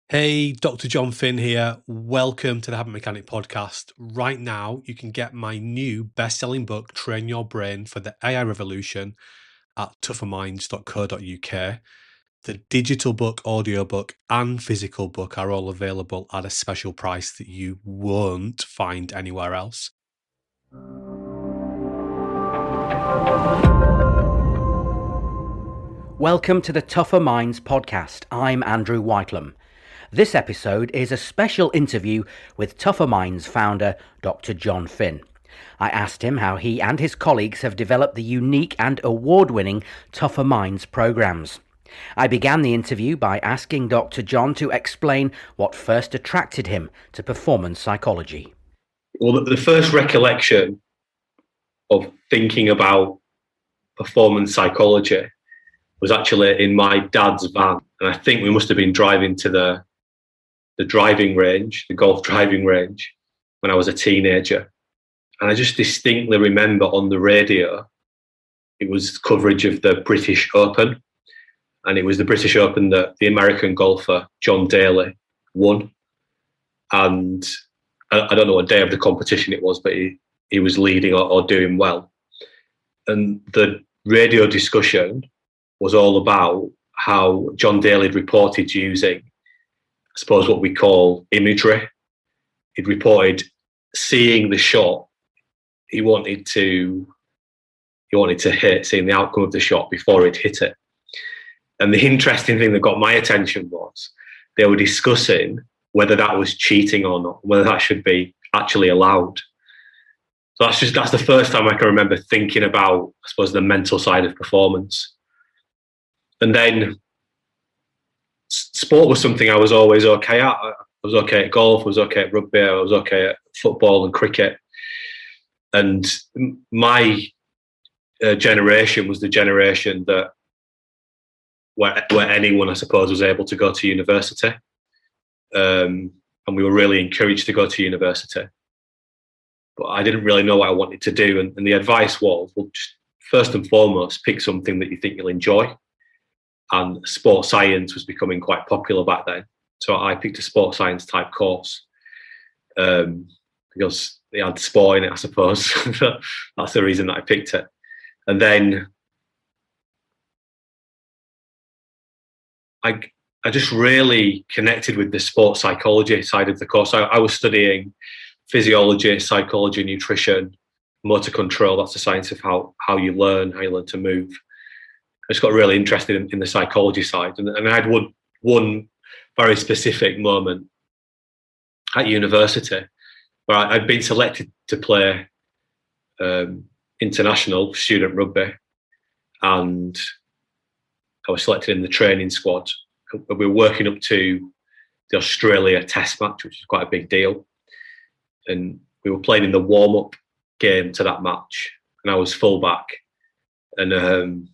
Hey, Dr. Jon Finn here. Welcome to the Habit Mechanic podcast. Right now, you can get my new best-selling book, Train Your Brain for the AI Revolution, at tougherminds.co.uk. The digital book, audiobook, and physical book are all available at a special price that you won't find anywhere else. Welcome to the Tougher Minds podcast. I'm Andrew Whitelam. This episode is a special interview with Tougher Minds founder Dr. Jon Finn. I asked him how he and his colleagues have developed the unique and award-winning Tougher Minds programs. I began the interview by asking Dr. Jon to explain what first attracted him to performance psychology. Well, the first recollection of thinking about performance psychology was actually in my dad's van. And I think we must have been driving to the driving range, the golf driving range, when I was a teenager. And I just distinctly remember on the radio, it was coverage of the British Open. And it was the British Open that the American golfer, John Daly, won. And I don't know what day of the competition it was, but he was leading or doing well. And the radio discussion was all about how John Daly had reported using, I suppose, what we call imagery. He'd reported seeing the shot he wanted to hit, seeing the outcome of the shot before he'd hit it. And the interesting thing that got my attention was they were discussing whether that was cheating or not, whether that should be actually allowed. So that's the first time I can remember thinking about, I suppose, the mental side of performance. And then sport was something I was always okay at. I was okay at golf, I was okay at rugby, I was okay at football and cricket. And my generation was the generation that where anyone, I suppose, was able to go to university. And we were really encouraged to go to university. But I didn't really know what I wanted to do. And the advice was, well, just first and foremost, pick something that you think you'll enjoy. And sports science was becoming quite popular back then. So I picked a sports science type course because it had sport in it, I suppose. That's the reason that I picked it. And then I just really connected with the sports psychology side of the course. I was studying physiology, psychology, nutrition, motor control. That's the science of how you learn to move. I just got really interested in the psychology side. And I had one very specific moment at university where I'd been selected to play international student rugby, and I was selected in the training squad. We were working up to the Australia Test match, which was quite a big deal. And we were playing in the warm-up game to that match, and I was fullback. And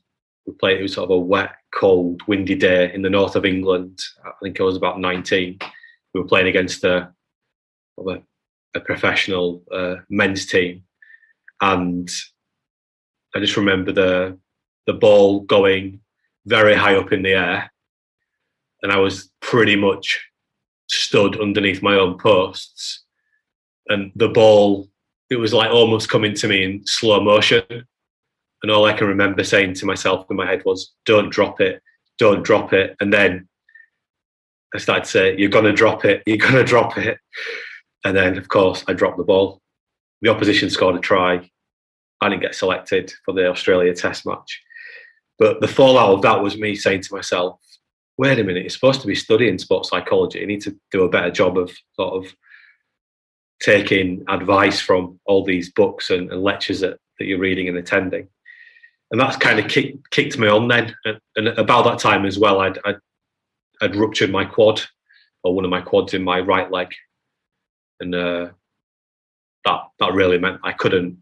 we played, it was sort of a wet, cold, windy day in the north of England. I think I was about 19. We were playing against a professional men's team. And I just remember the ball going very high up in the air. And I was pretty much stood underneath my own posts. And the ball, it was like almost coming to me in slow motion. And all I can remember saying to myself in my head was, don't drop it, don't drop it. And then I started to say, you're going to drop it, you're going to drop it. And then, of course, I dropped the ball. The opposition scored a try. I didn't get selected for the Australia Test match. But the fallout of that was me saying to myself, wait a minute, you're supposed to be studying sports psychology. You need to do a better job of sort of taking advice from all these books and lectures that you're reading and attending. And that's kind of kicked me on then. And about that time as well, I'd ruptured my quad, or one of my quads in my right leg. And that really meant I couldn't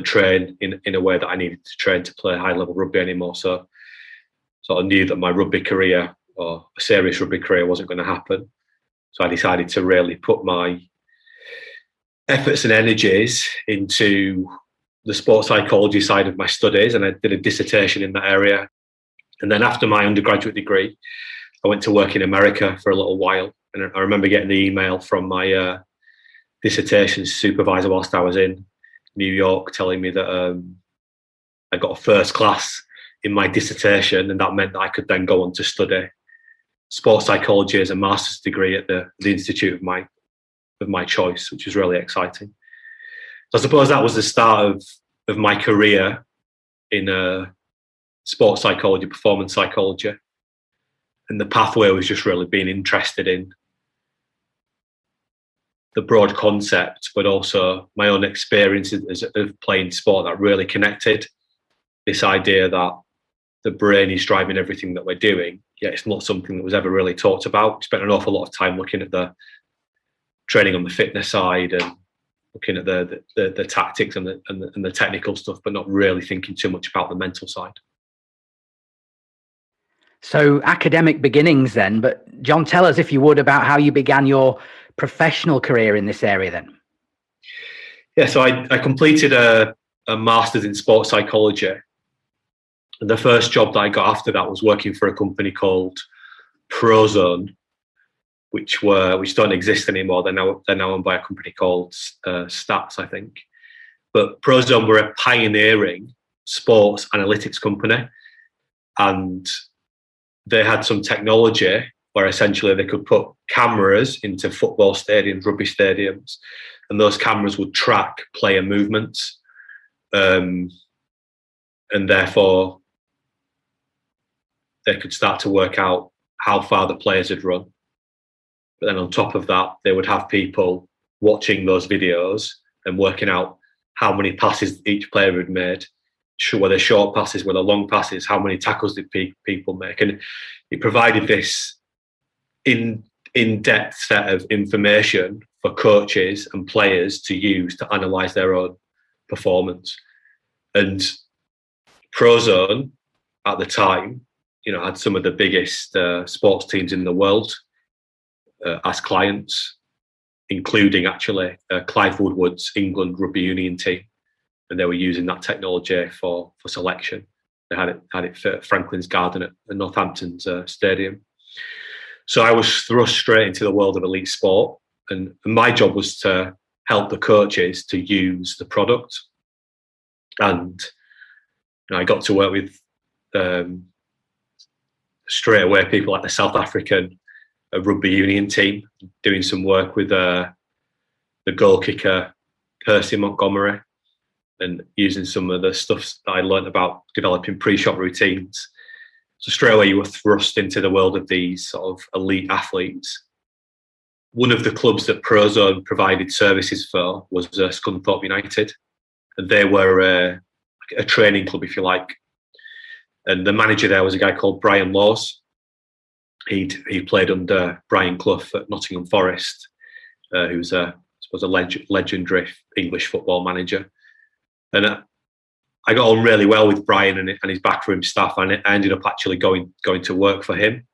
train in a way that I needed to train to play high level rugby anymore. So I knew that my rugby career, or a serious rugby career, wasn't going to happen. So I decided to really put my efforts and energies into the sports psychology side of my studies, and I did a dissertation in that area. And then after my undergraduate degree, I went to work in America for a little while, And I remember getting the email from my dissertation supervisor whilst I was in New York telling me that I got a first class in my dissertation, and that meant that I could then go on to study sports psychology as a master's degree at the institute of my choice, which was really exciting. So I suppose that was the start of my career in sports psychology, performance psychology. And the pathway was just really being interested in the broad concept, but also my own experiences of playing sport that really connected this idea that the brain is driving everything that we're doing. Yeah, it's not something that was ever really talked about. Spent an awful lot of time looking at the training on the fitness side and looking at the tactics and the technical stuff, but not really thinking too much about the mental side. So academic beginnings then, but Jon, tell us, if you would, about how you began your professional career in this area then. Yeah, so I completed a master's in sports psychology. And the first job that I got after that was working for a company called Prozone, which don't exist anymore. They're now owned by a company called Stats, I think. But Prozone were a pioneering sports analytics company, and they had some technology where essentially they could put cameras into football stadiums, rugby stadiums, and those cameras would track player movements, and therefore they could start to work out how far the players had run. But then on top of that, they would have people watching those videos and working out how many passes each player had made, whether short passes, whether long passes, how many tackles did people make. And it provided this in-depth set of information for coaches and players to use to analyse their own performance. And Prozone at the time, had some of the biggest sports teams in the world as clients, including actually Clive Woodward's England rugby union team, and they were using that technology for selection. They had it for Franklin's Garden at Northampton's stadium. So I was thrust straight into the world of elite sport, and my job was to help the coaches to use the product. And I got to work with straight away people like the South African rugby union team, doing some work with the goal kicker Percy Montgomery, and using some of the stuff that I learned about developing pre-shot routines. So straight away you were thrust into the world of these sort of elite athletes. One of the clubs that Prozone provided services for was Scunthorpe United, and they were a training club, if you like. And the manager there was a guy called Brian Laws. He played under Brian Clough at Nottingham Forest, who's a legendary English football manager. And I got on really well with Brian and his backroom staff, and I ended up actually going to work for him,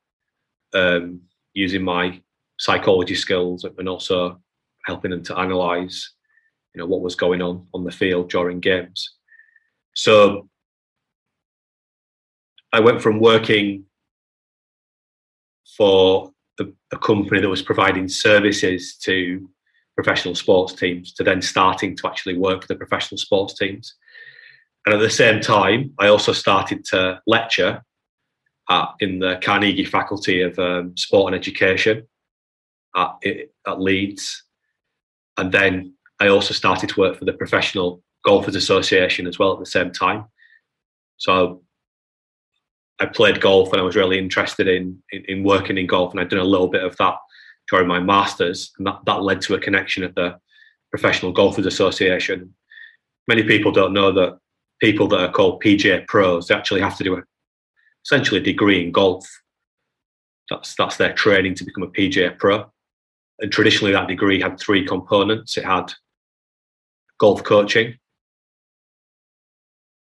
using my psychology skills and also helping them to analyse, what was going on the field during games. So I went from working for a company that was providing services to professional sports teams to then starting to actually work for the professional sports teams. And at the same time, I also started to lecture in the Carnegie Faculty of Sport and Education at Leeds. And then I also started to work for the Professional Golfers Association as well at the same time. So I played golf and I was really interested in working in golf, and I'd done a little bit of that during my masters, and that led to a connection at the Professional Golfers Association. Many people don't know that people that are called PGA pros, they actually have to do essentially a degree in golf. That's their training to become a PGA pro. And traditionally that degree had three components. It had golf coaching,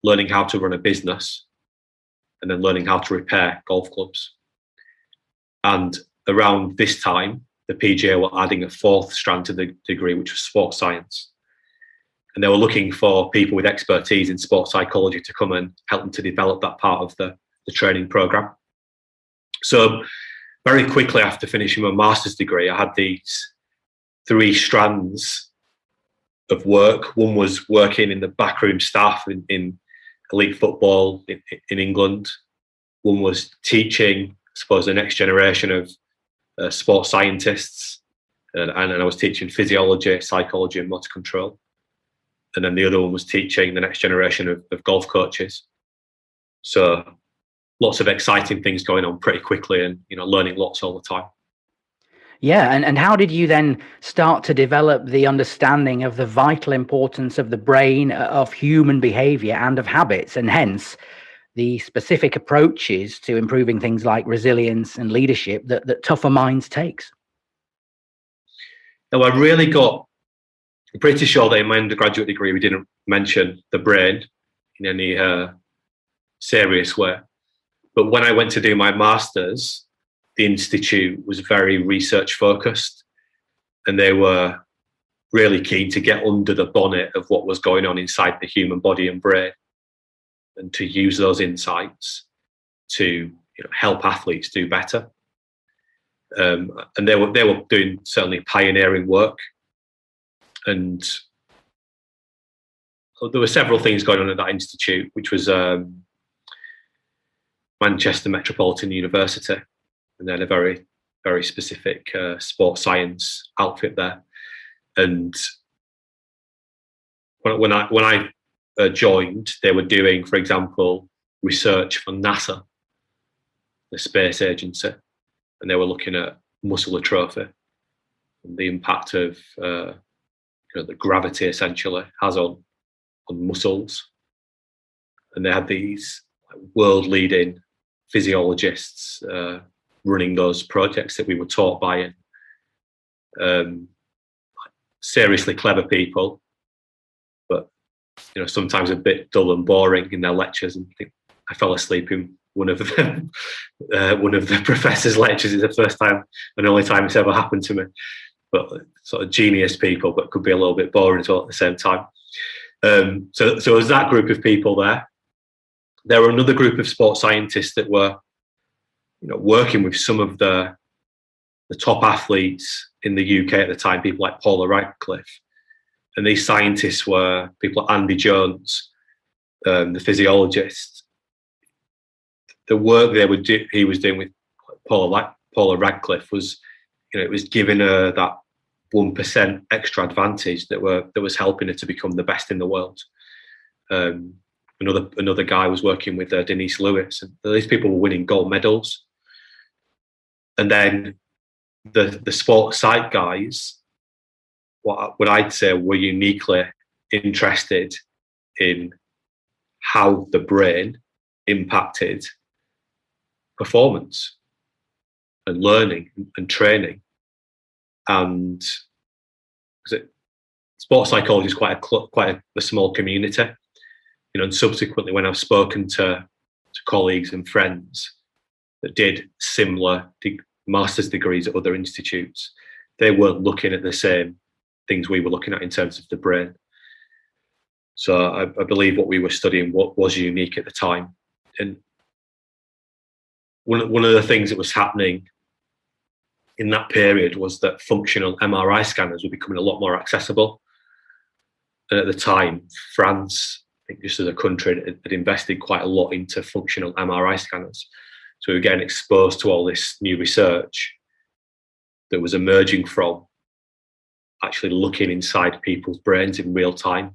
learning how to run a business, and then learning how to repair golf clubs. And around this time, the PGA were adding a fourth strand to the degree, which was sports science. And they were looking for people with expertise in sports psychology to come and help them to develop that part of the training program. So very quickly after finishing my master's degree, I had these 3 strands of work. One was working in the backroom staff in elite football in England. One was teaching, I suppose, the next generation of sports scientists. And I was teaching physiology, psychology, and motor control. And then the other one was teaching the next generation of golf coaches. So lots of exciting things going on pretty quickly, and learning lots all the time. Yeah, and how did you then start to develop the understanding of the vital importance of the brain, of human behavior, and of habits, and hence the specific approaches to improving things like resilience and leadership that Tougher Minds takes? Now, I really got pretty sure that in my undergraduate degree we didn't mention the brain in any serious way. But when I went to do my master's, the institute was very research focused, and they were really keen to get under the bonnet of what was going on inside the human body and brain, and to use those insights to help athletes do better. And they were doing certainly pioneering work, and there were several things going on at that institute, which was Manchester Metropolitan University, and then a very, very specific sports science outfit there. And when I joined, they were doing, for example, research for NASA, the space agency, and they were looking at muscle atrophy and the impact of the gravity essentially has on muscles. And they had these world-leading physiologists running those projects that we were taught by, and seriously clever people, but sometimes a bit dull and boring in their lectures. And I fell asleep in one of them. One of the professor's lectures is the first time and only time it's ever happened to me. But sort of genius people, but could be a little bit boring as well at the same time. So there's that group of people there. There were another group of sports scientists that were, working with some of the top athletes in the UK at the time, people like Paula Radcliffe. And these scientists were people like Andy Jones, the physiologist. The work he was doing with Paula Radcliffe was, it was giving her that 1% extra advantage that was helping her to become the best in the world. Another guy was working with Denise Lewis, and these people were winning gold medals. And then the sports side guys, what I'd say, were uniquely interested in how the brain impacted performance and learning and training. And sports psychology is quite a small community, and subsequently when I've spoken to colleagues and friends that did similar master's degrees at other institutes, they weren't looking at the same things we were looking at in terms of the brain. So I believe what we were studying was unique at the time. And one of the things that was happening in that period was that functional MRI scanners were becoming a lot more accessible. And at the time, France, I think just as a country, had invested quite a lot into functional MRI scanners. So we were getting exposed to all this new research that was emerging from actually looking inside people's brains in real time,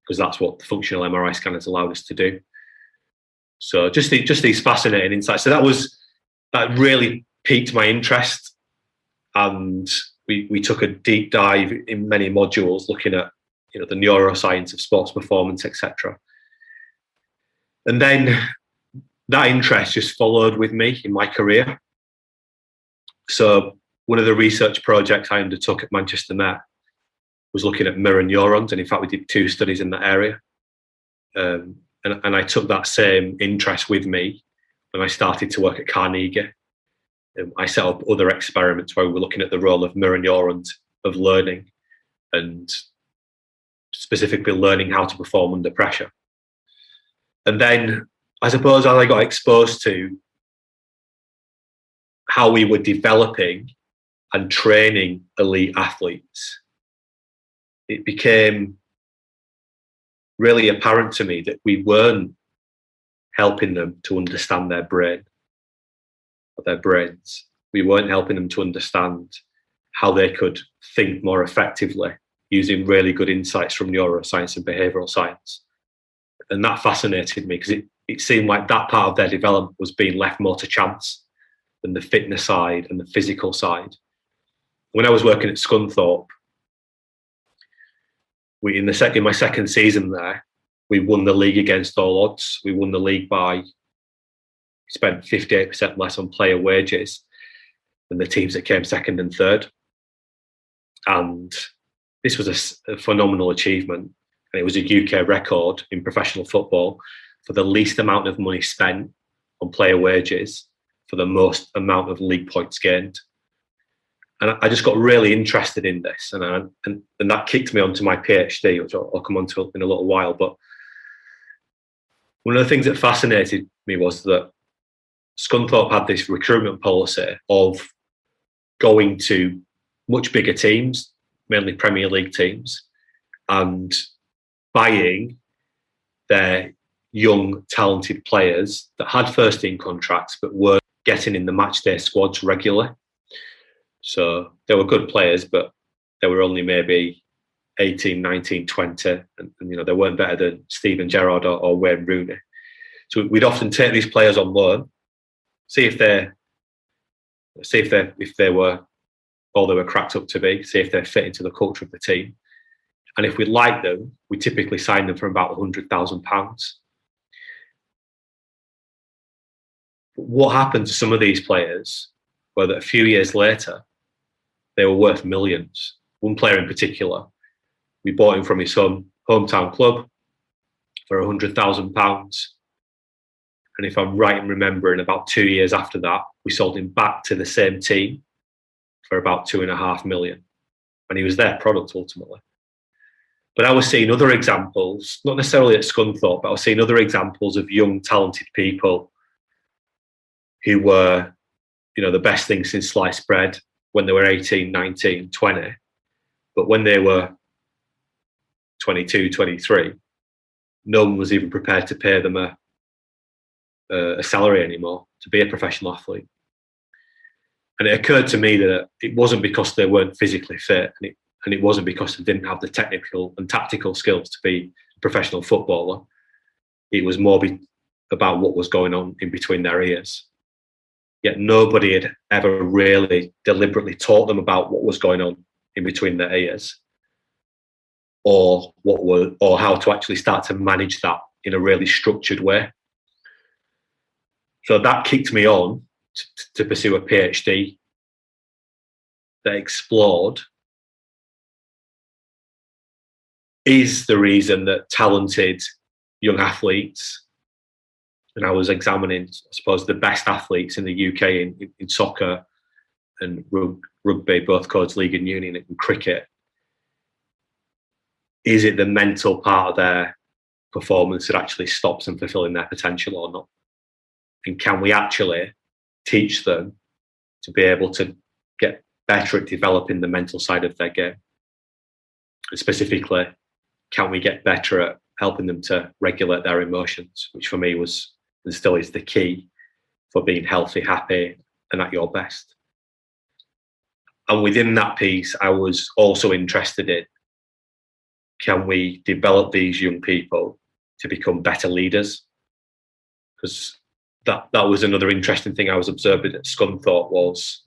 because that's what the functional MRI scanners allowed us to do. So just these fascinating insights. So that really piqued my interest, and we took a deep dive in many modules looking at the neuroscience of sports performance, etc. And then that interest just followed with me in my career. So one of the research projects I undertook at Manchester Met was looking at mirror neurons, and in fact we did 2 studies in that area. And I took that same interest with me when I started to work at Carnegie. I set up other experiments where we were looking at the role of mirror neurons of learning, and specifically learning how to perform under pressure. And then I suppose as I got exposed to how we were developing and training elite athletes, it became really apparent to me that we weren't helping them to understand their brains. We weren't helping them to understand how they could think more effectively using really good insights from neuroscience and behavioural science. And that fascinated me because it seemed like that part of their development was being left more to chance than the fitness side and the physical side. When I was working at Scunthorpe, in my second season there, we won the league against all odds. We won the league by spent 58% less on player wages than the teams that came second and third. And this was a phenomenal achievement. And it was a UK record in professional football for the least amount of money spent on player wages for the most amount of league points gained. And I just got really interested in this, and that kicked me onto my PhD, which I'll come on to in a little while. But one of the things that fascinated me was that Scunthorpe had this recruitment policy of going to much bigger teams, mainly Premier League teams, and buying their young, talented players that had first-team contracts but were getting in the matchday squads regularly. So they were good players, but they were only maybe 18, 19, 20, and they weren't better than Steven Gerrard or Wayne Rooney. So we'd often take these players on loan, see if they were all they were cracked up to be, see if they fit into the culture of the team. And if we liked them, we typically signed them for about £100,000. What happened to some of these players were that a few years later, they were worth millions. One player in particular, we bought him from his hometown club for £100,000. And if I'm right in remembering, about 2 years after that, we sold him back to the same team for about £2.5 million. And he was their product ultimately. But I was seeing other examples, not necessarily at Scunthorpe, but I was seeing other examples of young, talented people who were, the best thing since sliced bread when they were 18, 19, 20. But when they were 22, 23, no one was even prepared to pay them a salary anymore to be a professional athlete. And it occurred to me that it wasn't because they weren't physically fit, and it wasn't because they didn't have the technical and tactical skills to be a professional footballer. It was more about what was going on in between their ears. Yet nobody had ever really deliberately taught them about what was going on in between their ears, or how to actually start to manage that in a really structured way. So that kicked me on to pursue a PhD that explored, is the reason that talented young athletes, and I was examining, I suppose, the best athletes in the UK in soccer and rugby, both codes, league and union, and cricket. Is it the mental part of their performance that actually stops them fulfilling their potential or not? And can we actually teach them to be able to get better at developing the mental side of their game? And specifically, can we get better at helping them to regulate their emotions, which for me was and still is the key for being healthy, happy, and at your best. And within that piece, I was also interested in, can we develop these young people to become better leaders? Because that was another interesting thing I was observing at Scunthorpe was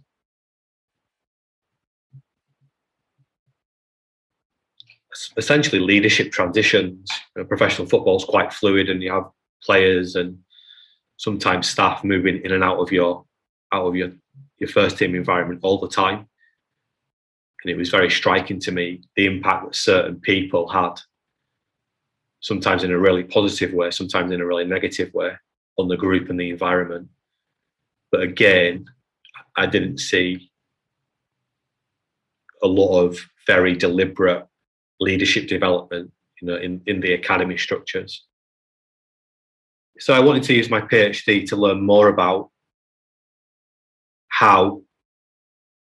essentially leadership transitions. Professional football is quite fluid, and you have players and sometimes staff moving in and out of your first team environment all the time. And it was very striking to me the impact that certain people had, sometimes in a really positive way, sometimes in a really negative way, on the group and the environment. But again, I didn't see a lot of very deliberate leadership development, in the academy structures. So I wanted to use my PhD to learn more about how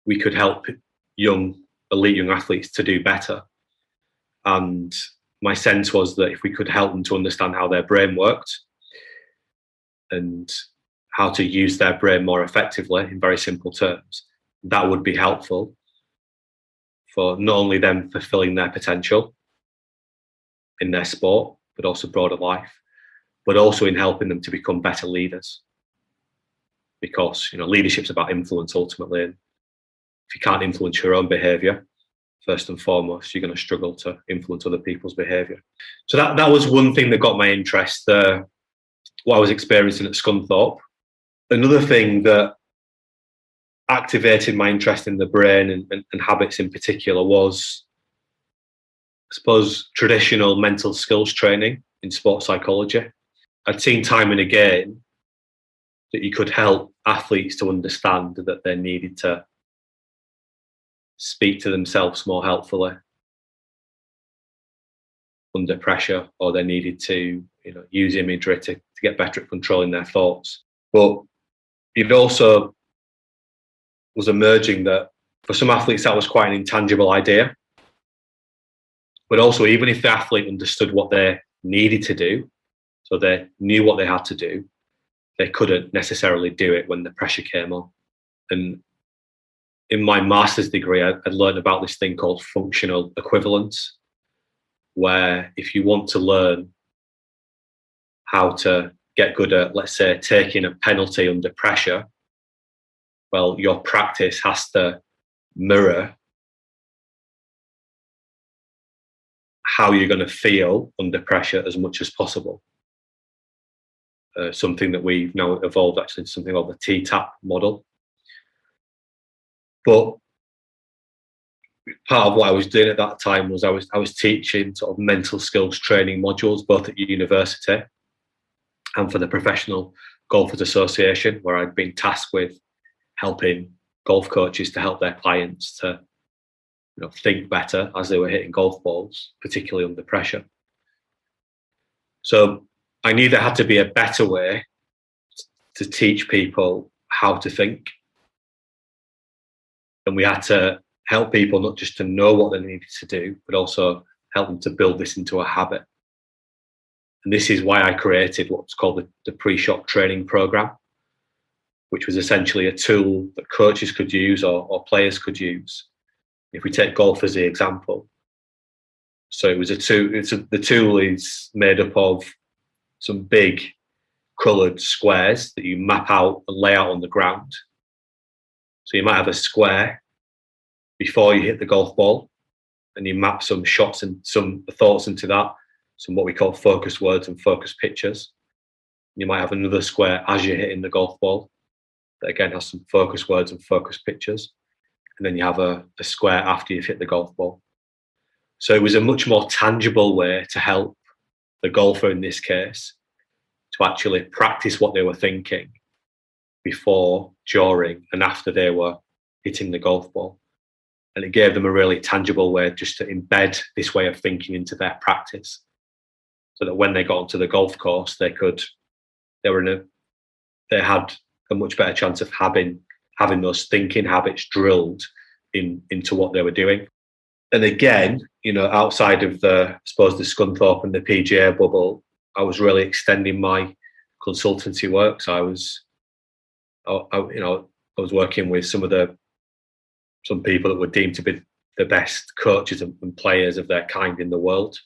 we could help elite young athletes to do better. And my sense was that if we could help them to understand how their brain worked and how to use their brain more effectively in very simple terms, that would be helpful for not only them fulfilling their potential in their sport, but also broader life, but also in helping them to become better leaders. Because, you know, leadership's about influence ultimately. And if you can't influence your own behaviour, first and foremost, you're going to struggle to influence other people's behaviour. So that was one thing that got my interest, what I was experiencing at Scunthorpe. Another thing that activated my interest in the brain and habits in particular was, I suppose, traditional mental skills training in sports psychology. I'd seen time and again that you could help athletes to understand that they needed to speak to themselves more helpfully under pressure, or they needed to, you know, use imagery to get better at controlling their thoughts. But it also was emerging that for some athletes that was quite an intangible idea. But also, even if the athlete understood what they needed to do, so they knew what they had to do, they couldn't necessarily do it when the pressure came on. And in my master's degree, I'd learned about this thing called functional equivalence, where if you want to learn how to get good at, let's say, taking a penalty under pressure, well, your practice has to mirror how you're going to feel under pressure as much as possible. Something that we've now evolved actually into something called the T-TAP model. But part of what I was doing at that time was I was teaching sort of mental skills training modules, both at university and for the Professional Golfers Association, where I'd been tasked with helping golf coaches to help their clients to, you know, think better as they were hitting golf balls, particularly under pressure. So I knew there had to be a better way to teach people how to think. And we had to help people not just to know what they needed to do, but also help them to build this into a habit. And this is why I created what's called the pre-shot training program, which was essentially a tool that coaches could use or players could use. If we take golf as the example. So it was a tool. The tool is made up of some big coloured squares that you map out and lay out on the ground. So you might have a square before you hit the golf ball, and you map some shots and some thoughts into that, some what we call focus words and focus pictures. You might have another square as you're hitting the golf ball that again has some focus words and focus pictures. And then you have a square after you've hit the golf ball. So it was a much more tangible way to help the golfer in this case to actually practice what they were thinking before, during, and after they were hitting the golf ball. And it gave them a really tangible way just to embed this way of thinking into their practice, so that when they got onto the golf course, they had a much better chance of having those thinking habits drilled into what they were doing. And again, you know, outside of the Scunthorpe and the PGA bubble, I was really extending my consultancy work. So I was working with some people that were deemed to be the best coaches and players of their kind in the world.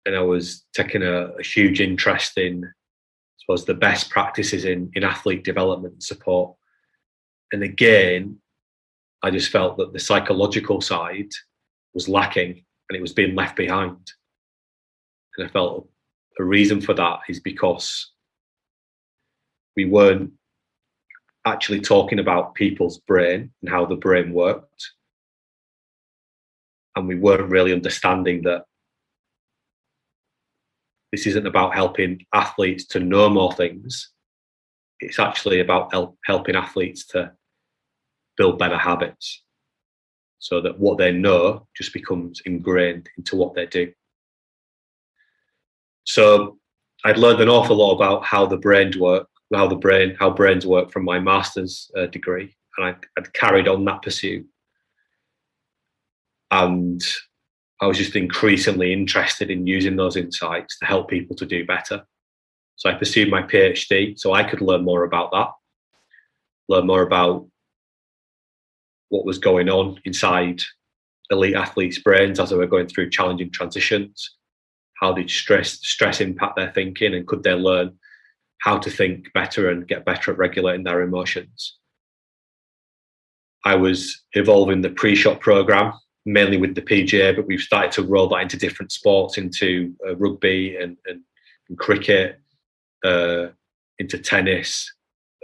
And I was taking a huge interest in, I suppose, the best practices in athlete development and support. And again, I just felt that the psychological side was lacking and it was being left behind. And I felt a reason for that is because we weren't actually talking about people's brain and how the brain worked. And we weren't really understanding that this isn't about helping athletes to know more things. It's actually about helping athletes to build better habits, so that what they know just becomes ingrained into what they do. So I'd learned an awful lot about how the brain how brains work from my master's degree, and I'd carried on that pursuit. And I was just increasingly interested in using those insights to help people to do better. So I pursued my PhD so I could learn more about that, learn more about what was going on inside elite athletes' brains as they were going through challenging transitions. How did stress impact their thinking, and could they learn how to think better and get better at regulating their emotions? I was evolving the pre-shot program, mainly with the PGA, but we've started to roll that into different sports, into rugby and cricket, into tennis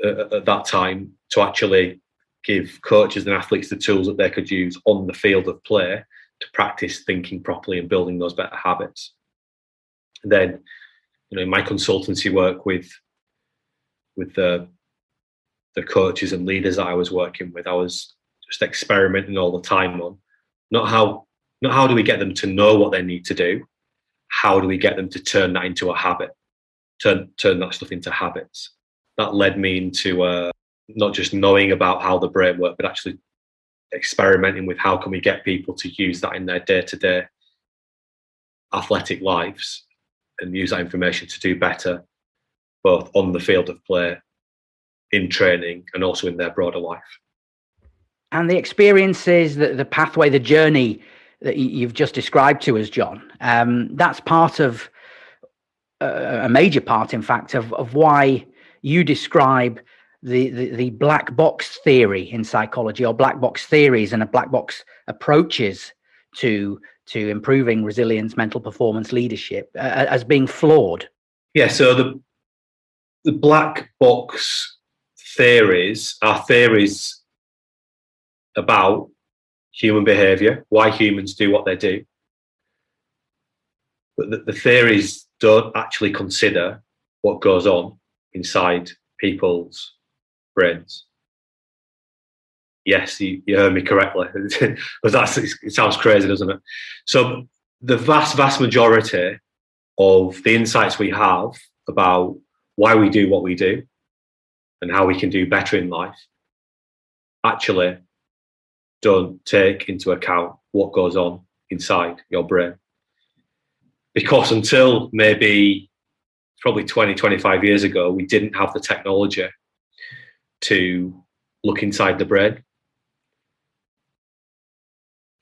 at that time, to actually give coaches and athletes the tools that they could use on the field of play to practice thinking properly and building those better habits. And then, in my consultancy work with the coaches and leaders that I was working with, I was just experimenting all the time on not how do we get them to know what they need to do, how do we get them to turn that into a habit, turn that stuff into habits. That led me into not just knowing about how the brain works, but actually experimenting with how can we get people to use that in their day-to-day athletic lives and use that information to do better, both on the field of play, in training, and also in their broader life. And the experiences, the pathway, the journey that you've just described to us, Jon, that's part of a major part, in fact, of why you describe the black box theory in psychology, or black box theories and black box approaches to improving resilience, mental performance, leadership, as being flawed. Yeah, so the black box theories are theories about human behavior, why humans do what they do. But the theories don't actually consider what goes on inside people's brains. Yes, you heard me correctly, because it sounds crazy, doesn't it? So the vast majority of the insights we have about why we do what we do and how we can do better in life actually don't take into account what goes on inside your brain. Because until maybe probably 20, 25 years ago, we didn't have the technology to look inside the brain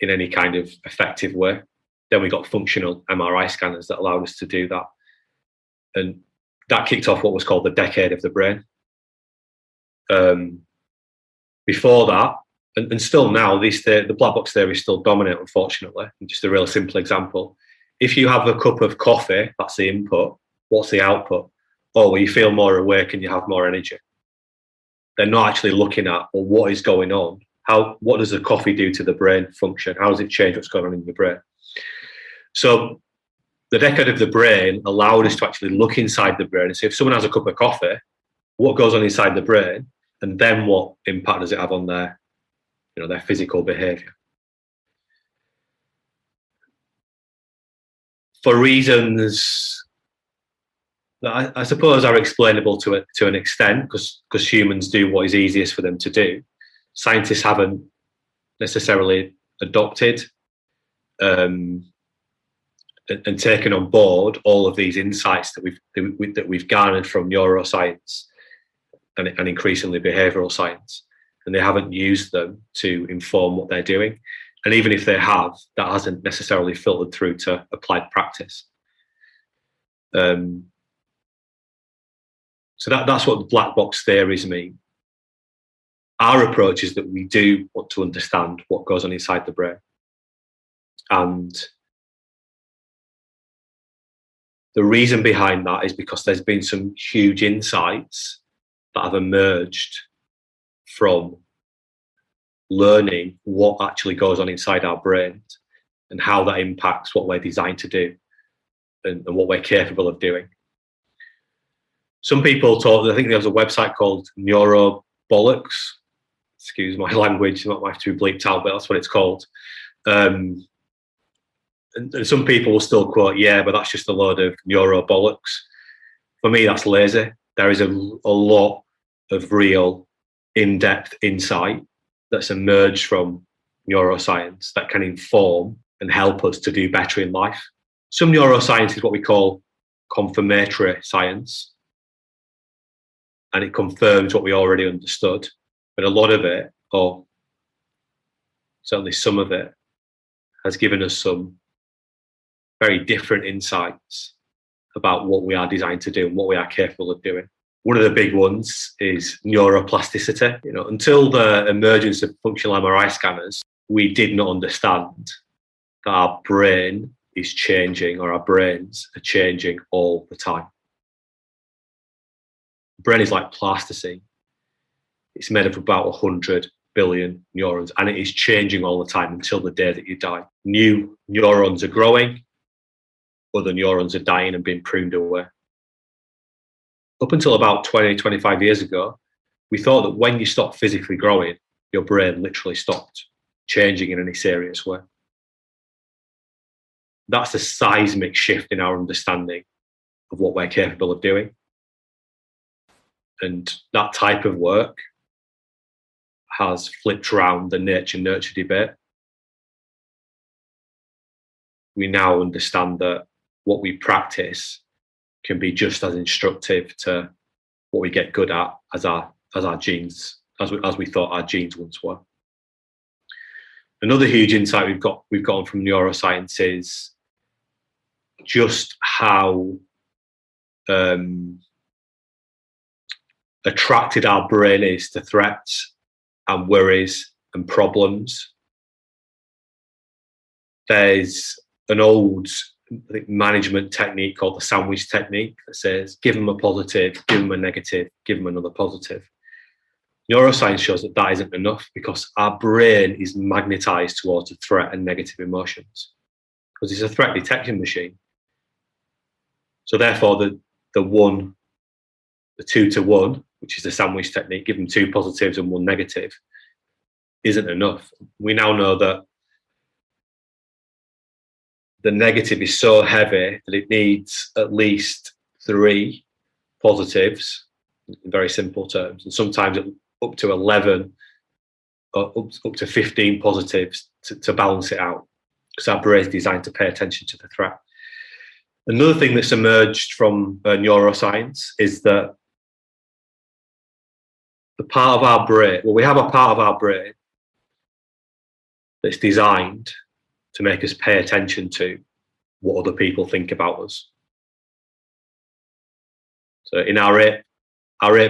in any kind of effective way. Then we got functional MRI scanners that allowed us to do that. And that kicked off what was called the decade of the brain. Before that, and still now, the black box theory is still dominant, unfortunately. And just a real simple example. If you have a cup of coffee, that's the input. What's the output? Oh, well, you feel more awake and you have more energy. They're not actually looking at, well, what is going on? What does the coffee do to the brain function? How does it change what's going on in the brain? So the decade of the brain allowed us to actually look inside the brain and say, if someone has a cup of coffee, what goes on inside the brain? And then what impact does it have on their physical behavior? For reasons that I suppose are explainable to an extent, because humans do what is easiest for them to do, scientists haven't necessarily adopted and taken on board all of these insights that we've garnered from neuroscience and increasingly behavioural science, and they haven't used them to inform what they're doing. And even if they have, that hasn't necessarily filtered through to applied practice. So that's what the black box theories mean. Our approach is that we do want to understand what goes on inside the brain. And the reason behind that is because there's been some huge insights that have emerged from learning what actually goes on inside our brains and how that impacts what we're designed to do and what we're capable of doing. Some people talk, I think there's a website called Neurobollocks. Excuse my language, it might have to be bleeped out, but that's what it's called. And some people will still quote, yeah, but that's just a load of neurobollocks. For me, that's lazy. there is a lot of real in-depth insight that's emerged from neuroscience that can inform and help us to do better in life. Some neuroscience is what we call confirmatory science, and it confirms what we already understood. But a lot of it, or certainly some of it, has given us some very different insights about what we are designed to do and what we are capable of doing. One of the big ones is neuroplasticity. Until the emergence of functional MRI scanners, we did not understand that our brain is changing, or our brains are changing all the time. The brain is like plasticine. It's made of about 100 billion neurons, and it is changing all the time until the day that you die. New neurons are growing, other neurons are dying and being pruned away. Up until about 20, 25 years ago, we thought that when you stopped physically growing, your brain literally stopped changing in any serious way. That's a seismic shift in our understanding of what we're capable of doing. And that type of work has flipped around the nature-nurture debate. We now understand that what we practice can be just as instructive to what we get good at as our genes, as we thought our genes once were. Another huge insight we've gotten from neuroscience is just how attracted our brain is to threats and worries and problems. There's an old management technique called the sandwich technique that says, give them a positive, give them a negative, give them another positive. Neuroscience shows that that isn't enough, because our brain is magnetized towards a threat and negative emotions, because it's a threat detection machine. So therefore, the 2-to-1, which is the sandwich technique, give them 2 positives and 1 negative, isn't enough. We now know that the negative is so heavy that it needs at least 3 positives, in very simple terms, and sometimes up to 11 or up to 15 positives to balance it out, because our brain is designed to pay attention to the threat. Another thing that's emerged from neuroscience is that the part of our brain, we have a part of our brain that's designed to make us pay attention to what other people think about us. So in our 8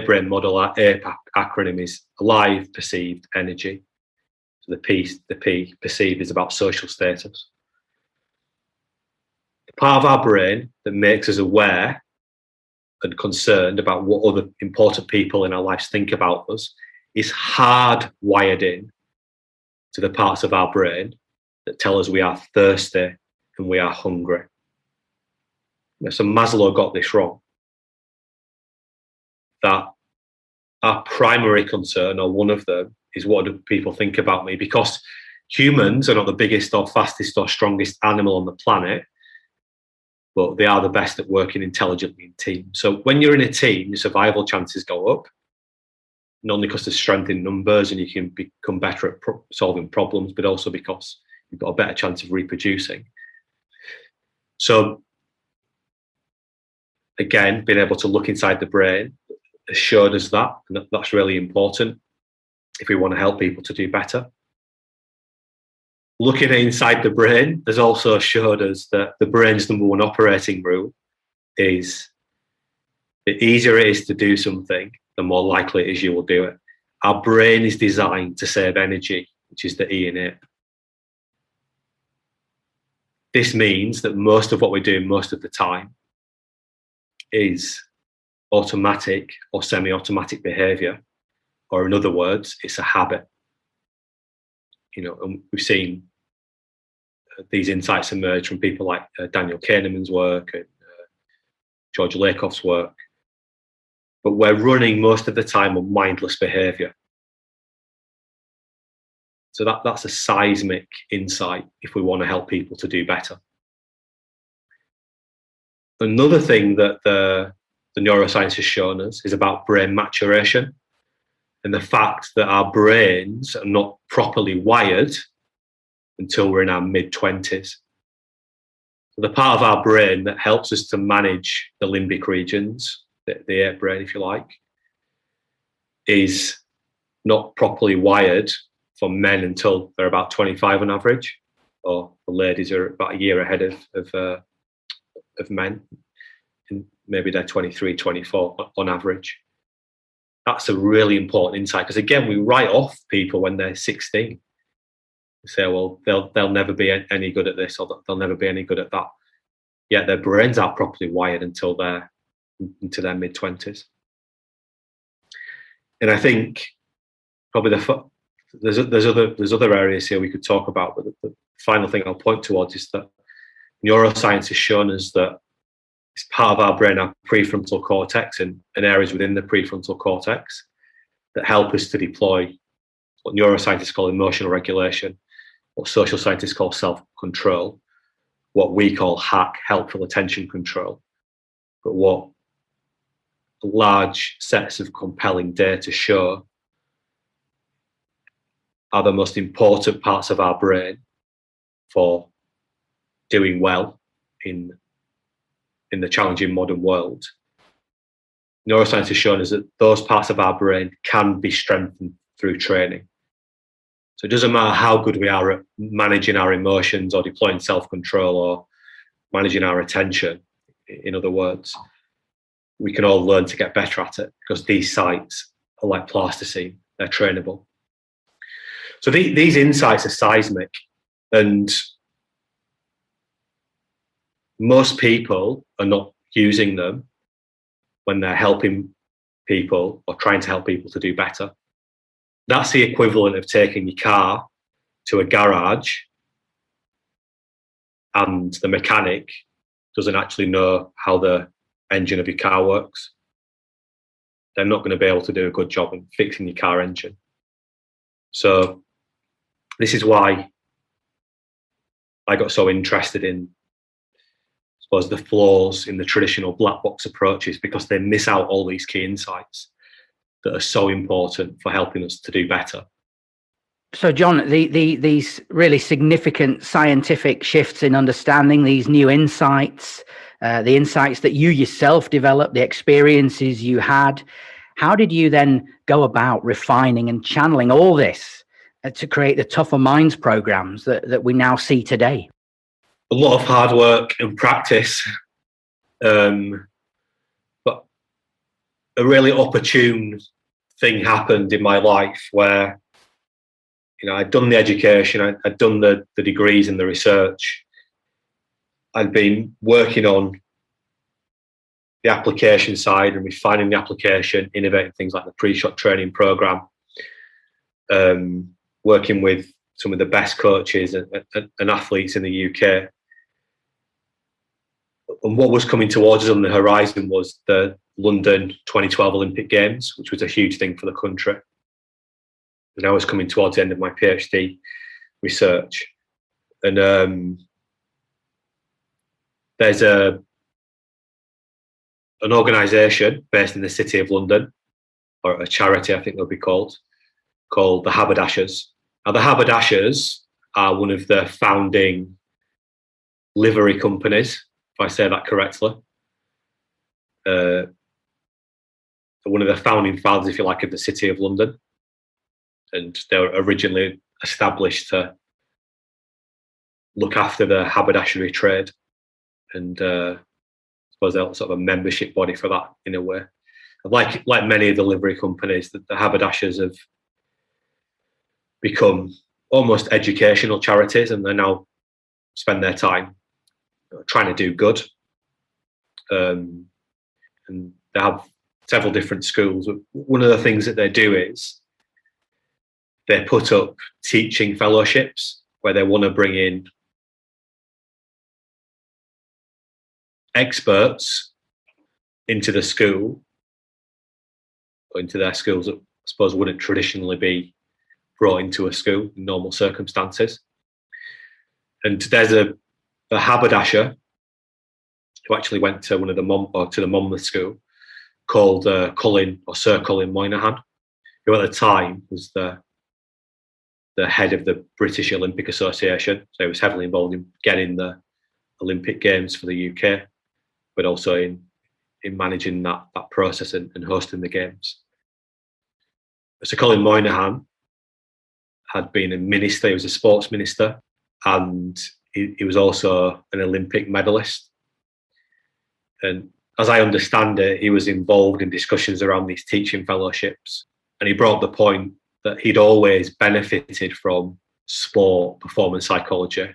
brain model, our APE acronym is alive, perceived, energy. So the P, perceived, is about social status. The part of our brain that makes us aware and concerned about what other important people in our lives think about us is hardwired in to the parts of our brain that tell us we are thirsty and we are hungry. So Maslow got this wrong, that our primary concern, or one of them, is what do people think about me, because humans are not the biggest or fastest or strongest animal on the planet, but they are the best at working intelligently in teams. So when you're in a team, your survival chances go up, not only because there's strength in numbers and you can become better at solving problems, but also because you've got a better chance of reproducing. So again, being able to look inside the brain has showed us that, and that's really important if we want to help people to do better. Looking inside the brain has also showed us that the brain's number 1 operating rule is the easier it is to do something, the more likely it is you will do it. Our brain is designed to save energy, which is the E in it. This means that most of what we're doing most of the time is automatic or semi-automatic behavior, or in other words, it's a habit. And we've seen these insights emerge from people like Daniel Kahneman's work and George Lakoff's work. But we're running most of the time on mindless behavior. So that's a seismic insight if we want to help people to do better. Another thing that the the neuroscience has shown us, is about brain maturation and the fact that our brains are not properly wired until we're in our mid-20s. So the part of our brain that helps us to manage the limbic regions, the ape brain, if you like, is not properly wired for men until they're about 25 on average, or the ladies are about a year ahead of men. And maybe they're 23, 24 on average. That's a really important insight, because again, we write off people when they're 16. We say, well, they'll never be any good at this, or they'll never be any good at that. Yet their brains aren't properly wired until they're into their mid-20s. And I think probably there's other areas here we could talk about, but the final thing I'll point towards is that neuroscience has shown us that it's part of our brain, our prefrontal cortex, and areas within the prefrontal cortex that help us to deploy what neuroscientists call emotional regulation, what social scientists call self-control, what we call HAC, helpful attention control, but what large sets of compelling data show are the most important parts of our brain for doing well in the challenging modern world. Neuroscience has shown us that those parts of our brain can be strengthened through training. So it doesn't matter how good we are at managing our emotions or deploying self-control or managing our attention, in other words, we can all learn to get better at it, because these sites are like plasticine, they're trainable. So these insights are seismic, and most people are not using them when they're helping people or trying to help people to do better. That's the equivalent of taking your car to a garage and the mechanic doesn't actually know how the engine of your car works. They're not going to be able to do a good job in fixing your car engine. So this is why I got so interested in, I suppose, the flaws in the traditional black box approaches, because they miss out all these key insights that are so important for helping us to do better. So, John, these really significant scientific shifts in understanding, these new insights, the insights that you yourself developed, the experiences you had, how did you then go about refining and channeling all this to create the Tougher Minds programs that we now see today? A lot of hard work and practice, but a really opportune thing happened in my life where, I'd done the education, I'd done the degrees and the research. I'd been working on the application side and refining the application, innovating things like the pre-shot training program, working with some of the best coaches and athletes in the UK. And what was coming towards us on the horizon was the London 2012 Olympic Games, which was a huge thing for the country. And I was coming towards the end of my PhD research. And there's an organisation based in the City of London, or a charity I think they'll be called the Haberdashers. Now the Haberdashers are one of the founding livery companies, if I say that correctly. One of the founding fathers, if you like, of the City of London. And they were originally established to look after the haberdashery trade, and I suppose they're sort of a membership body for that in a way. Like many of the livery companies, the haberdashers have become almost educational charities, and they now spend their time trying to do good. And they have several different schools. One of the things that they do is they put up teaching fellowships where they want to bring in experts into the school, or into their schools that I suppose wouldn't traditionally be brought into a school in normal circumstances. And there's a haberdasher who actually went to to the Monmouth school, called Colin, or Sir Colin Moynihan, who at the time was the head of the British Olympic Association. So he was heavily involved in getting the Olympic Games for the UK, but also in managing that process and hosting the Games. Sir Colin Moynihan had been a minister, he was a sports minister, and he was also an Olympic medalist. And as I understand it, he was involved in discussions around these teaching fellowships. And he brought the point that he'd always benefited from sport performance psychology,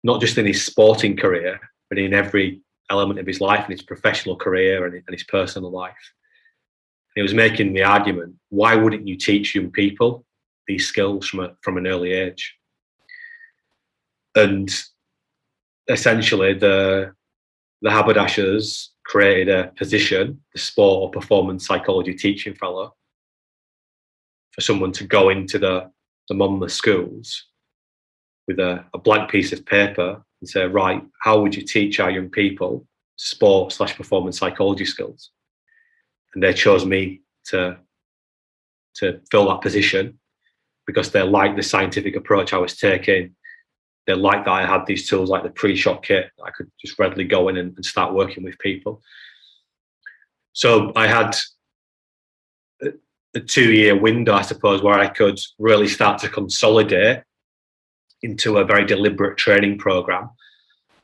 not just in his sporting career, but in every element of his life, in his professional career and his personal life. He was making the argument, why wouldn't you teach young people these skills from an early age? And essentially, the haberdashers created a position, the sport or performance psychology teaching fellow, for someone to go into the Monmouth schools with a blank piece of paper and say, right, how would you teach our young people sport/performance psychology skills? And they chose me to fill that position because they liked the scientific approach I was taking. They liked that I had these tools like the pre-shot kit. I could just readily go in and start working with people. So I had a 2-year window, I suppose, where I could really start to consolidate into a very deliberate training program.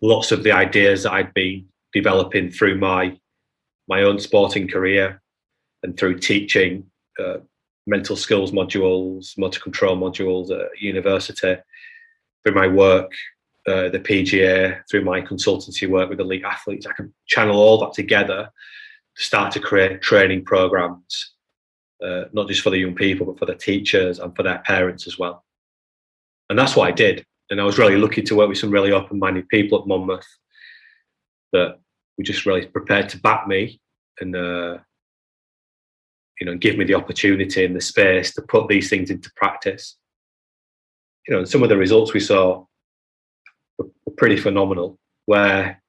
Lots of the ideas that I'd been developing through my own sporting career and through teaching mental skills modules, motor control modules at university, through my work, the PGA, through my consultancy work with elite athletes, I can channel all that together to start to create training programs, not just for the young people, but for the teachers and for their parents as well. And that's what I did. And I was really lucky to work with some really open-minded people at Monmouth that were just really prepared to back me and give me the opportunity and the space to put these things into practice. And some of the results we saw were pretty phenomenal, where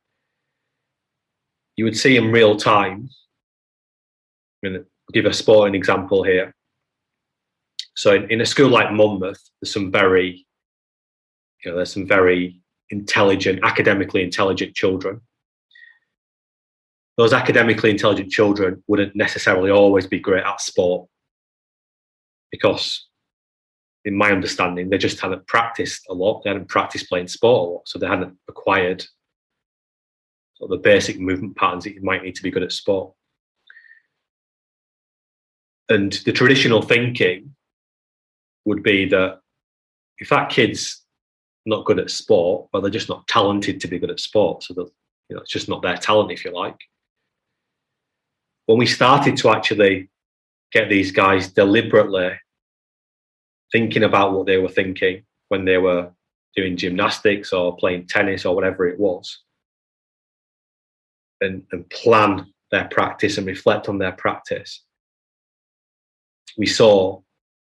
you would see in real time. I'm going to give a sporting example here. So in a school like Monmouth, there's some very intelligent, academically intelligent children. Those academically intelligent children wouldn't necessarily always be great at sport because, in my understanding, they just hadn't practiced a lot. They hadn't practiced playing sport a lot, so they hadn't acquired sort of the basic movement patterns that you might need to be good at sport. And the traditional thinking would be that if that kid's not good at sport, well, they're just not talented to be good at sport. So it's just not their talent, if you like. When we started to actually get these guys deliberately thinking about what they were thinking when they were doing gymnastics or playing tennis or whatever it was, and plan their practice and reflect on their practice, we saw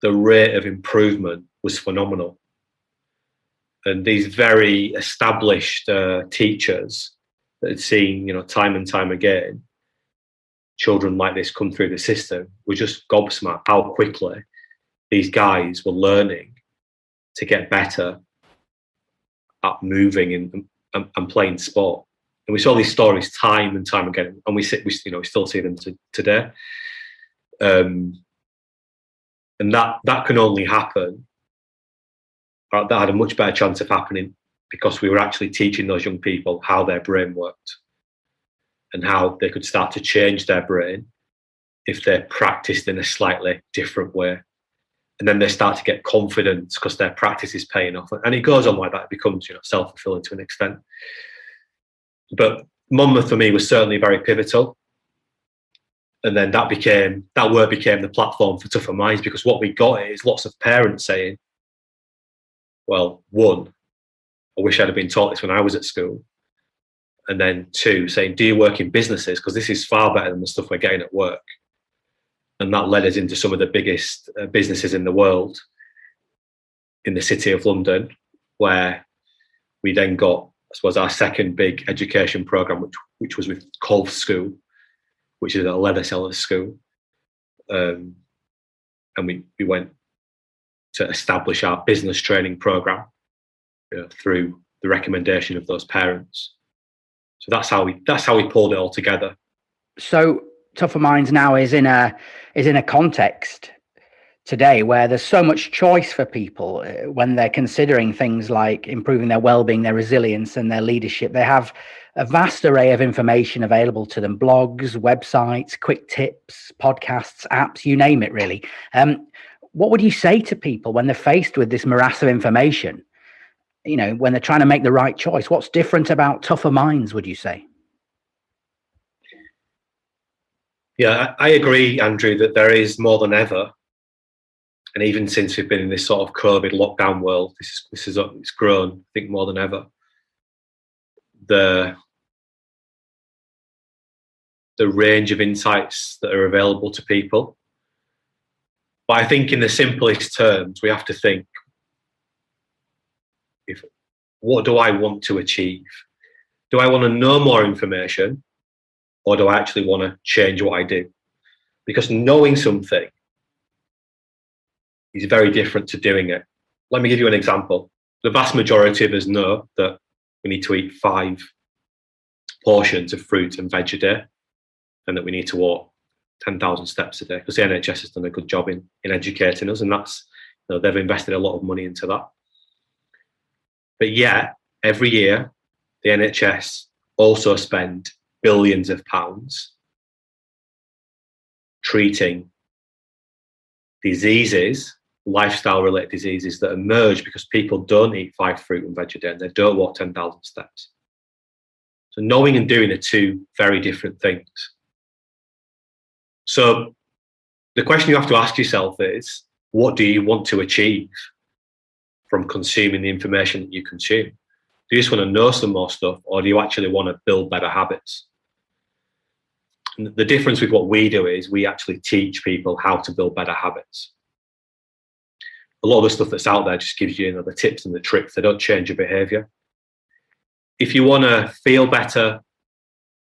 the rate of improvement was phenomenal. And these very established teachers that had seen, time and time again, children like this come through the system were just gobsmacked how quickly these guys were learning to get better at moving and playing sport. And we saw these stories time and time again, and we still see them today. And that can only happen. That had a much better chance of happening because we were actually teaching those young people how their brain worked and how they could start to change their brain if they practiced in a slightly different way. And then they start to get confidence because their practice is paying off. And it goes on like that. It becomes self-fulfilling to an extent. But Monmouth for me was certainly very pivotal. And then that work became the platform for Tougher Minds, because what we got is lots of parents saying, well, one, I wish I'd have been taught this when I was at school. And then two, saying, do you work in businesses? Because this is far better than the stuff we're getting at work. And that led us into some of the biggest businesses in the world, in the city of London, where we then got, I suppose, our second big education program, which was with Colf School, which is a leather seller's school. And we went to establish our business training program through the recommendation of those parents. So that's how we pulled it all together. So Tougher Minds now is in a context today where there's so much choice for people when they're considering things like improving their well-being, their resilience, and their leadership. They have a vast array of information available to them: blogs, websites, quick tips, podcasts, apps, you name it, really. What would you say to people when they're faced with this morass of information? When they're trying to make the right choice, what's different about Tougher Minds, would you say? Yeah, I agree, Andrew, that there is more than ever, and even since we've been in this sort of COVID lockdown world, it's grown, I think, more than ever. The range of insights that are available to people. But I think in the simplest terms, we have to think, what do I want to achieve? Do I want to know more information, or do I actually want to change what I do? Because knowing something is very different to doing it. Let me give you an example. The vast majority of us know that we need to eat 5 portions of fruit and veg a day, and that we need to walk 10,000 steps a day, because the NHS has done a good job in educating us, and that's, they've invested a lot of money into that. But yet, every year, the NHS also spend billions of pounds treating diseases, lifestyle-related diseases that emerge because people don't eat 5 fruit and veg a day and they don't walk 10,000 steps. So knowing and doing are 2 very different things. So the question you have to ask yourself is, what do you want to achieve from consuming the information that you consume? Do you just want to know some more stuff, or do you actually want to build better habits? And the difference with what we do is we actually teach people how to build better habits. A lot of the stuff that's out there just gives you, the tips and the tricks. They don't change your behavior. If you want to feel better,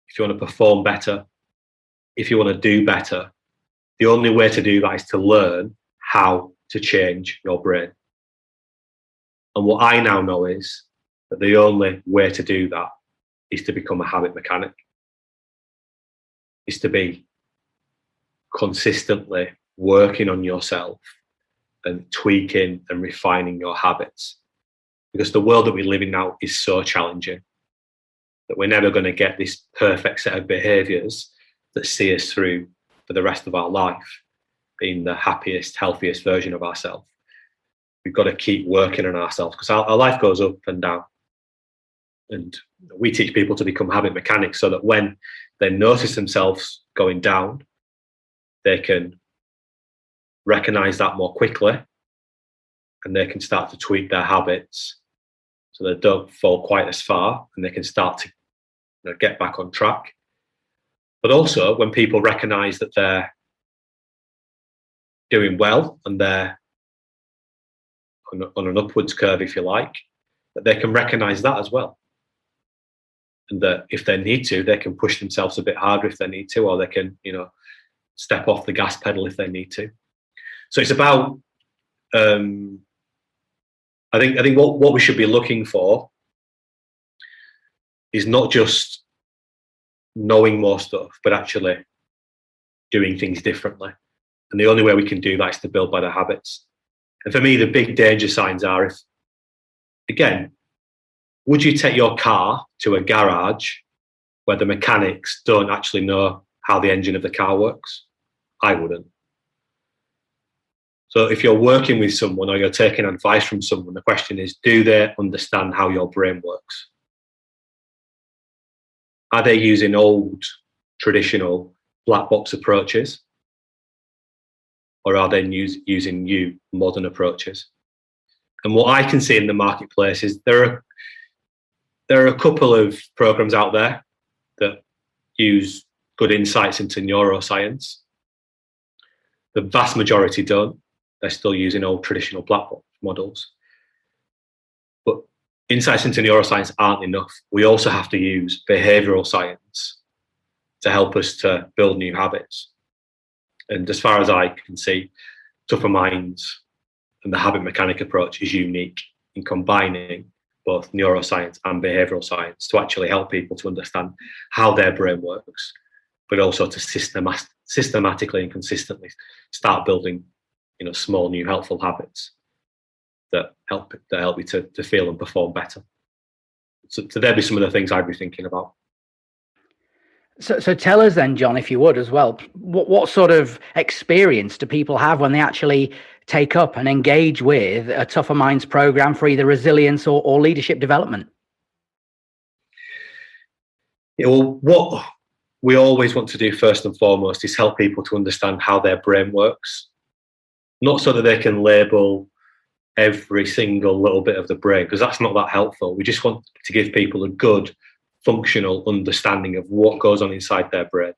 if you want to perform better, if you want to do better, the only way to do that is to learn how to change your brain. And what I now know is that the only way to do that is to become a habit mechanic, is to be consistently working on yourself and tweaking and refining your habits. Because the world that we live in now is so challenging that we're never going to get this perfect set of behaviours that see us through for the rest of our life, being the happiest, healthiest version of ourselves. We've got to keep working on ourselves, because our life goes up and down. And we teach people to become habit mechanics so that when they notice themselves going down, they can recognize that more quickly, and they can start to tweak their habits so they don't fall quite as far, and they can start to get back on track. But also, when people recognize that they're doing well and they're on an upwards curve, if you like, that they can recognize that as well. And that if they need to, they can push themselves a bit harder if they need to, or they can, step off the gas pedal if they need to. So it's about, I think what we should be looking for is not just knowing more stuff, but actually doing things differently. And the only way we can do that is to build better habits. And for me, the big danger signs are, would you take your car to a garage where the mechanics don't actually know how the engine of the car works? I wouldn't. So if you're working with someone or you're taking advice from someone, the question is, do they understand how your brain works? Are they using old, traditional black box approaches? Or are they using new, modern approaches? And what I can see in the marketplace is there are a couple of programs out there that use good insights into neuroscience. The vast majority don't. They're still using old traditional black box models. But insights into neuroscience aren't enough. We also have to use behavioral science to help us to build new habits. And as far as I can see, Tougher Minds and the habit mechanic approach is unique in combining both neuroscience and behavioural science to actually help people to understand how their brain works, but also to systematically and consistently start building, small new helpful habits that help you to feel and perform better. So there'd be some of the things I'd be thinking about. So tell us then, Jon, if you would as well, what sort of experience do people have when they actually take up and engage with a Tougher Minds program for either resilience or leadership development? Yeah, well, what we always want to do first and foremost is help people to understand how their brain works, not so that they can label every single little bit of the brain, because that's not that helpful. We just want to give people a good functional understanding of what goes on inside their brain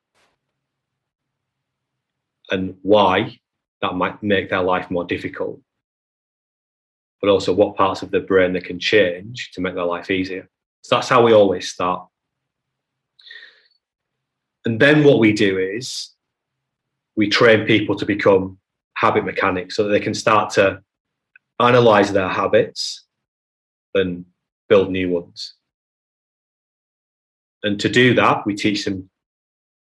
and why that might make their life more difficult, but also what parts of the brain they can change to make their life easier. So that's how we always start. And then what we do is we train people to become habit mechanics so that they can start to analyze their habits and build new ones. And to do that, we teach them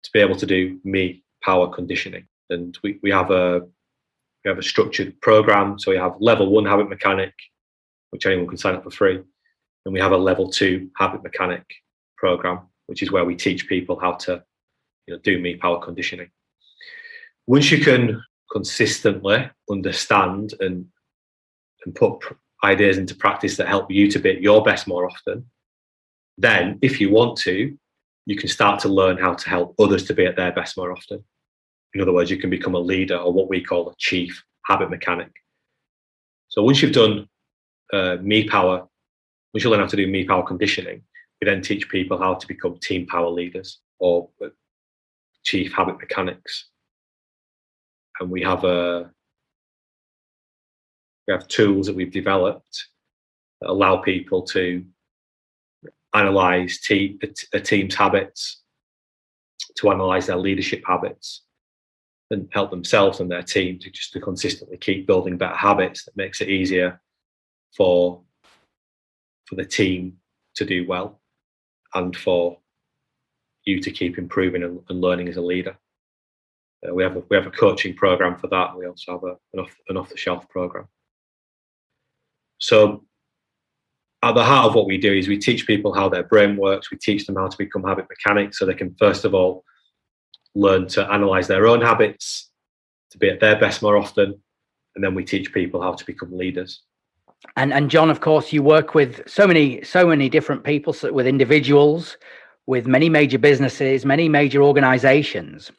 to be able to do me power conditioning. And we have a structured program. So we have level 1 habit mechanic, which anyone can sign up for free. And we have a level 2 habit mechanic program, which is where we teach people how to do me power conditioning. Once you can consistently understand and put ideas into practice that help you to be at your best more often, then if you want to, you can start to learn how to help others to be at their best more often. In other words, you can become a leader, or what we call a chief habit mechanic. So once you've done me power, once you learn how to do me power conditioning, we then teach people how to become team power leaders or chief habit mechanics. And we have tools that we've developed that allow people to analyze a team's habits, to analyze their leadership habits, and help themselves and their team to consistently keep building better habits that makes it easier for the team to do well and for you to keep improving and learning as a leader. We have a coaching program for that. We also have an off-the-shelf program. So at the heart of what we do is we teach people how their brain works. We teach them how to become habit mechanics so they can first of all learn to analyze their own habits, to be at their best more often, and then we teach people how to become leaders. And Jon, of course, you work with so many different people, with individuals, with many major businesses, many major organizations.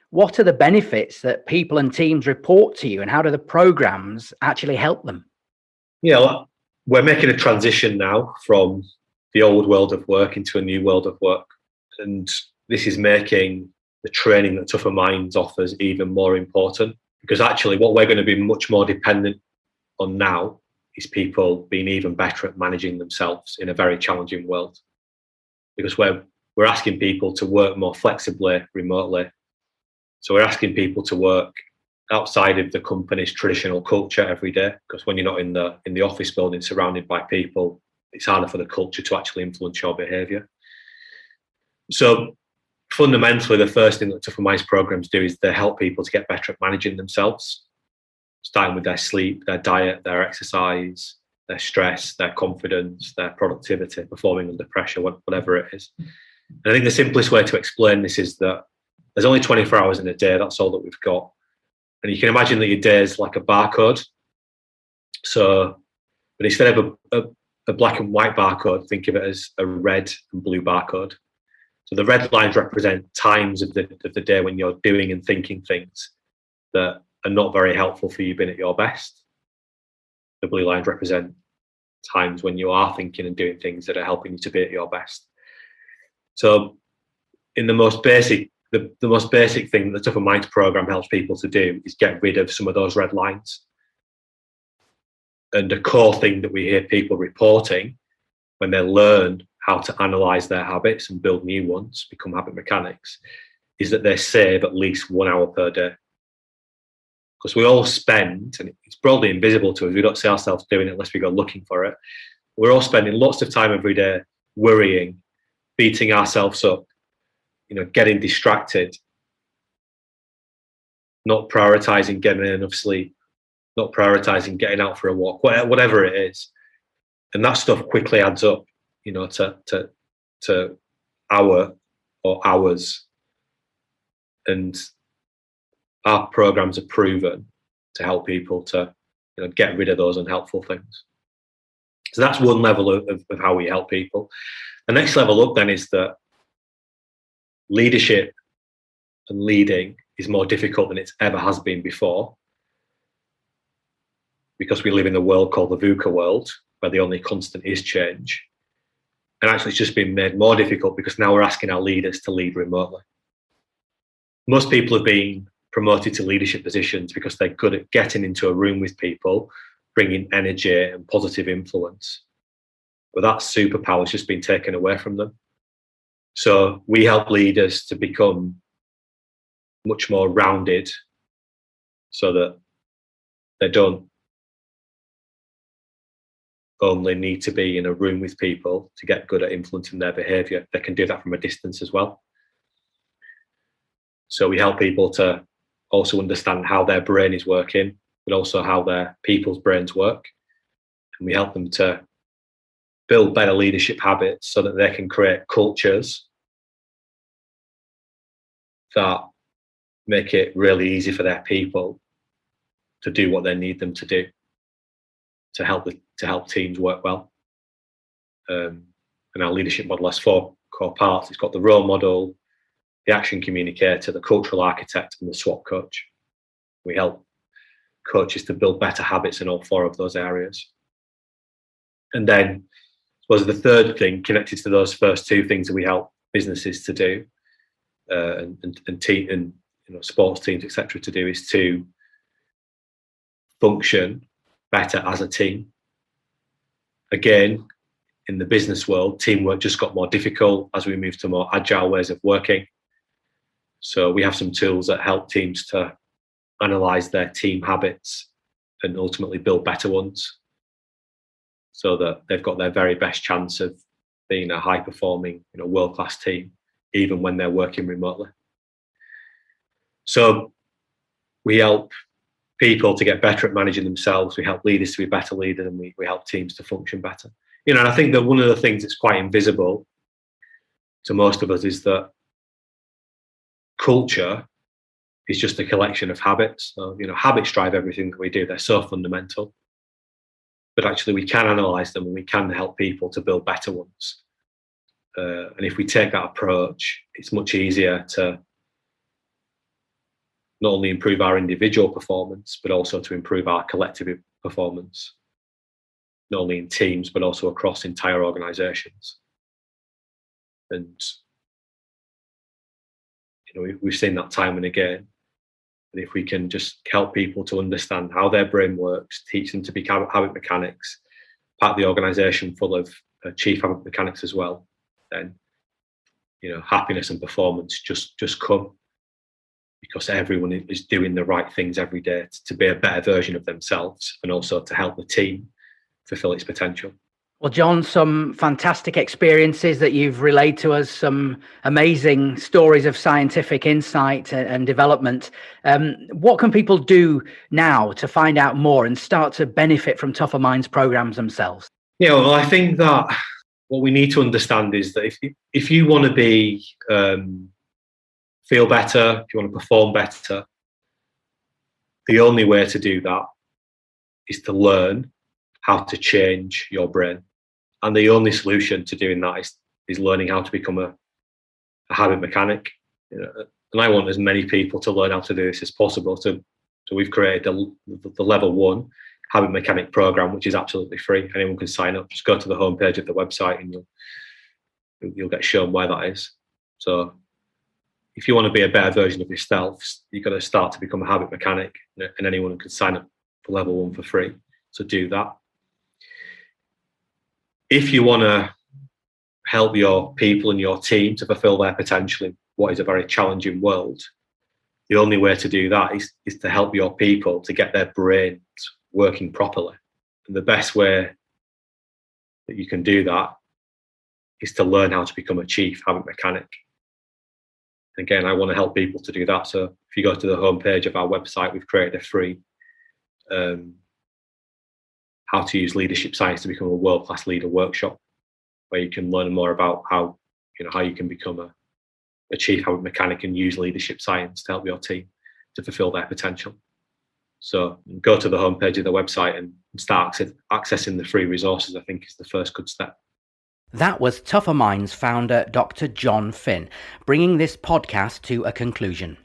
What are the benefits that people and teams report to you, and how do the programs actually help them? Yeah, we're making a transition now from the old world of work into a new world of work. And this is making the training that Tougher Minds offers even more important, because actually what we're going to be much more dependent on now is people being even better at managing themselves in a very challenging world. Because we're asking people to work more flexibly, remotely. So we're asking people to work outside of the company's traditional culture every day, because when you're not in the office building surrounded by people, it's harder for the culture to actually influence your behaviour. So fundamentally, the first thing that Tougher Minds programs do is they help people to get better at managing themselves, starting with their sleep, their diet, their exercise, their stress, their confidence, their productivity, performing under pressure, whatever it is. And I think the simplest way to explain this is that there's only 24 hours in a day. That's all that we've got. And you can imagine that your day is like a barcode. So, but instead of a black and white barcode, think of it as a red and blue barcode. So the red lines represent times of the day when you're doing and thinking things that are not very helpful for you being at your best. The blue lines represent times when you are thinking and doing things that are helping you to be at your best. So in the most basic thing the Tougher Minds program helps people to do is get rid of some of those red lines. And the core thing that we hear people reporting when they learn how to analyze their habits and build new ones, become habit mechanics, is that they save at least 1 hour per day. Because we all spend, and it's broadly invisible to us, we don't see ourselves doing it unless we go looking for it. We're all spending lots of time every day worrying, beating ourselves up, getting distracted, not prioritizing getting enough sleep, not prioritizing getting out for a walk, whatever it is. And that stuff quickly adds up, to hour or hours. And our programs are proven to help people to get rid of those unhelpful things. So that's one level of how we help people. The next level up then is that leadership and leading is more difficult than it ever has been before, because we live in a world called the VUCA world, where the only constant is change. And actually it's just been made more difficult because now we're asking our leaders to lead remotely. Most people have been promoted to leadership positions because they're good at getting into a room with people, bringing energy and positive influence. But that superpower has just been taken away from them. So we help leaders to become much more rounded so that they don't only need to be in a room with people to get good at influencing their behaviour. They can do that from a distance as well. So we help people to also understand how their brain is working, but also how their people's brains work. And we help them to build better leadership habits so that they can create cultures that make it really easy for their people to do what they need them to do to help teams work well. And our leadership model has 4 core parts. It's got the role model, the action communicator, the cultural architect, and the SWOT coach. We help coaches to build better habits in all 4 of those areas. And then, I suppose the third thing connected to those first 2 things that we help businesses to do, and sports teams, etc., to do, is to function better as a team. Again, in the business world, teamwork just got more difficult as we move to more agile ways of working. So we have some tools that help teams to analyze their team habits and ultimately build better ones, so that they've got their very best chance of being a high-performing, world-class team, even when they're working remotely. So we help people to get better at managing themselves. We help leaders to be better leaders, and we help teams to function better. And I think that one of the things that's quite invisible to most of us is that culture is just a collection of habits. So, habits drive everything that we do. They're so fundamental. But actually we can analyse them, and we can help people to build better ones. And if we take that approach, it's much easier to not only improve our individual performance, but also to improve our collective performance, not only in teams, but also across entire organisations. And we've seen that time and again. And if we can just help people to understand how their brain works, teach them to be habit mechanics, part of the organisation full of chief habit mechanics as well, then happiness and performance just come, because everyone is doing the right things every day to be a better version of themselves, and also to help the team fulfil its potential. Well, Jon, some fantastic experiences that you've relayed to us, some amazing stories of scientific insight and development. What can people do now to find out more and start to benefit from Tougher Minds programs themselves? Well, I think that what we need to understand is that if you want to be feel better, if you want to perform better, the only way to do that is to learn how to change your brain. And the only solution to doing that is learning how to become a habit mechanic. And I want as many people to learn how to do this as possible. So we've created the level 1 habit mechanic program, which is absolutely free. Anyone can sign up. Just go to the homepage of the website and you'll get shown where that is. So if you want to be a better version of yourself, you've got to start to become a habit mechanic, and anyone can sign up for level 1 for free. So do that. If you want to help your people and your team to fulfill their potential in what is a very challenging world, the only way to do that is to help your people to get their brains working properly. And the best way that you can do that is to learn how to become a chief habit mechanic. Again, I want to help people to do that. So if you go to the homepage of our website, we've created a free how to use leadership science to become a world-class leader workshop, where you can learn more about how you can become a chief habit mechanic and use leadership science to help your team to fulfill their potential. So go to the homepage of the website and start accessing the free resources, I think, is the first good step. That was Tougher Minds founder Dr. Jon Finn, bringing this podcast to a conclusion.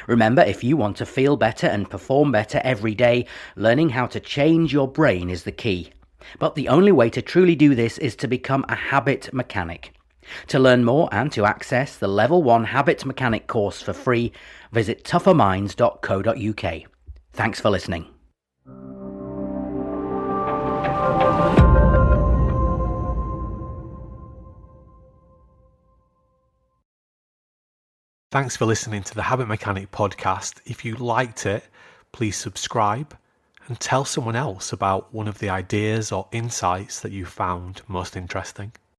Remember, if you want to feel better and perform better every day, learning how to change your brain is the key. But the only way to truly do this is to become a habit mechanic. To learn more and to access the Level 1 Habit Mechanic course for free, visit tougherminds.co.uk. Thanks for listening. Thanks for listening to the Habit Mechanic podcast. If you liked it, please subscribe and tell someone else about one of the ideas or insights that you found most interesting.